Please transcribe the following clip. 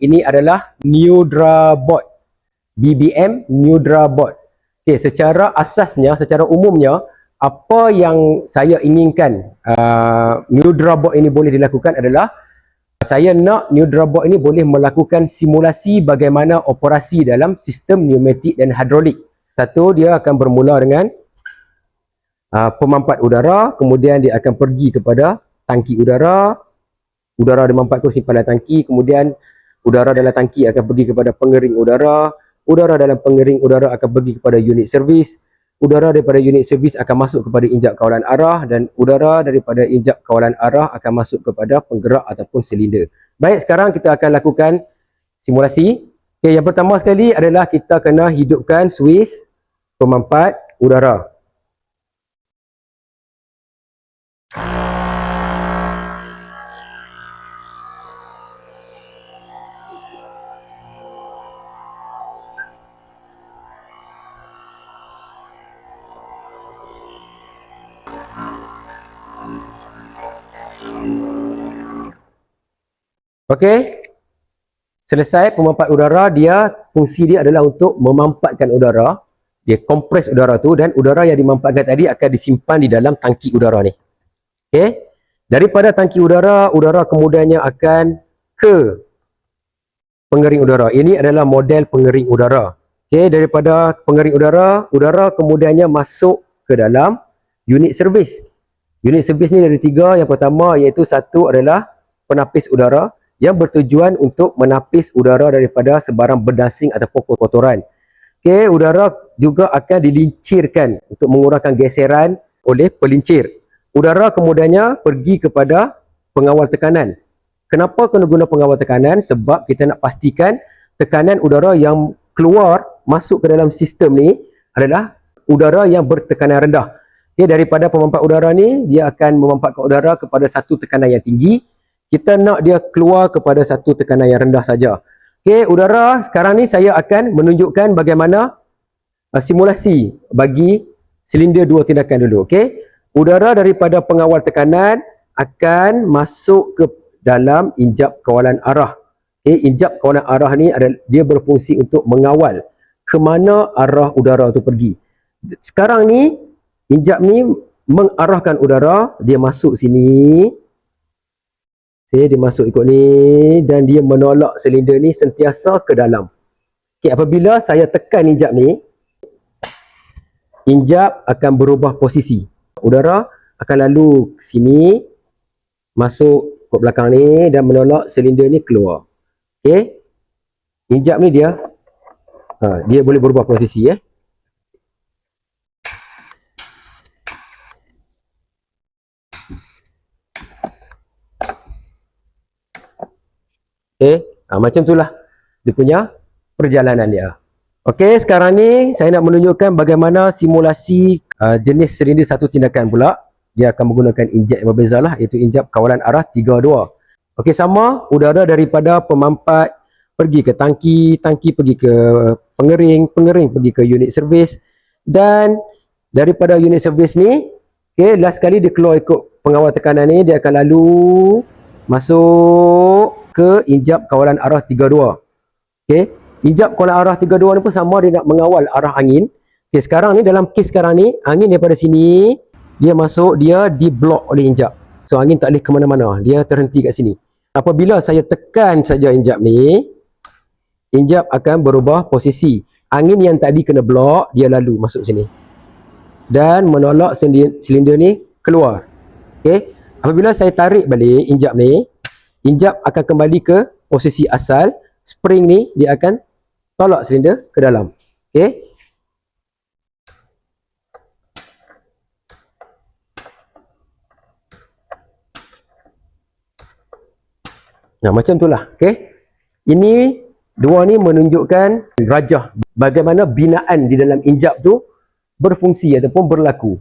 ini adalah Neudra board. BBM Neudra board. Okey, secara asasnya, secara umumnya, apa yang saya inginkan Neudra board ini boleh dilakukan adalah saya nak Neudra board ini boleh melakukan simulasi bagaimana operasi dalam sistem pneumatik dan hidrolik. Satu, dia akan bermula dengan pemampat udara, kemudian dia akan pergi kepada tangki udara. Udara dimampat ke simpanan tangki, kemudian udara dalam tangki akan pergi kepada pengering udara. Udara dalam pengering udara akan pergi kepada unit servis. Udara daripada unit servis akan masuk kepada injap kawalan arah, dan udara daripada injap kawalan arah akan masuk kepada penggerak ataupun silinder. Baik, sekarang kita akan lakukan simulasi. Okay, yang pertama sekali adalah kita kena hidupkan suis pemampat udara. Okey, selesai pemampat udara, fungsi dia adalah untuk memampatkan udara. Dia kompres udara tu, dan udara yang dimampatkan tadi akan disimpan di dalam tangki udara ni. Okey, daripada tangki udara, udara kemudiannya akan ke pengering udara. Ini adalah model pengering udara. Okey, daripada pengering udara, udara kemudiannya masuk ke dalam unit servis. Unit servis ni ada 3. Yang pertama iaitu satu adalah penapis udara, yang bertujuan untuk menapis udara daripada sebarang berdasing ataupun kotoran. Okey, udara juga akan dilincirkan untuk mengurangkan geseran oleh pelincir. Udara kemudiannya pergi kepada pengawal tekanan. Kenapa kena guna pengawal tekanan? Sebab kita nak pastikan tekanan udara yang keluar masuk ke dalam sistem ni adalah udara yang bertekanan rendah. Okey, daripada pemampat udara ni, dia akan memampatkan udara kepada satu tekanan yang tinggi. Kita nak dia keluar kepada satu tekanan yang rendah saja. Okey, udara sekarang ni saya akan menunjukkan bagaimana simulasi bagi silinder 2 tindakan dulu. Okey, udara daripada pengawal tekanan akan masuk ke dalam injap kawalan arah. Okey, injap kawalan arah ni dia berfungsi untuk mengawal ke mana arah udara tu pergi. Sekarang ni injap ni mengarahkan udara, dia masuk sini. Dia masuk ikut ni, dan dia menolak silinder ni sentiasa ke dalam. Okay, apabila saya tekan injap ni, injap akan berubah posisi. Udara akan lalu ke sini, masuk ke belakang ni, dan menolak silinder ni keluar. Okay, injap ni dia boleh berubah posisi. Okay, macam itulah dia punya perjalanan dia. Okey, sekarang ni saya nak menunjukkan bagaimana simulasi jenis silinder satu tindakan pula. Dia akan menggunakan injap yang berbeza lah, iaitu injap kawalan arah 3-2. Okey, sama udara daripada pemampat pergi ke tangki, tangki pergi ke pengering, pengering pergi ke unit servis, dan daripada unit servis ni, okey, last kali dia keluar ikut pengawal tekanan ni, dia akan lalu masuk ke injap kawalan arah 3-2. Okey, injap kawalan arah 3-2 ni pun sama, dia nak mengawal arah angin. Okey, sekarang ni dalam kes sekarang ni, angin daripada sini dia masuk, dia diblok oleh injap. So angin tak boleh ke mana-mana, dia terhenti kat sini. Apabila saya tekan saja injap ni, injap akan berubah posisi. Angin yang tadi kena blok, dia lalu masuk sini dan menolak silinder ni keluar. Okey, apabila saya tarik balik injap ni, injap akan kembali ke posisi asal. Spring ni dia akan tolak silinder ke dalam. Okey, nah macam itulah. Okey, ini dua ni menunjukkan rajah bagaimana binaan di dalam injap tu berfungsi ataupun berlaku.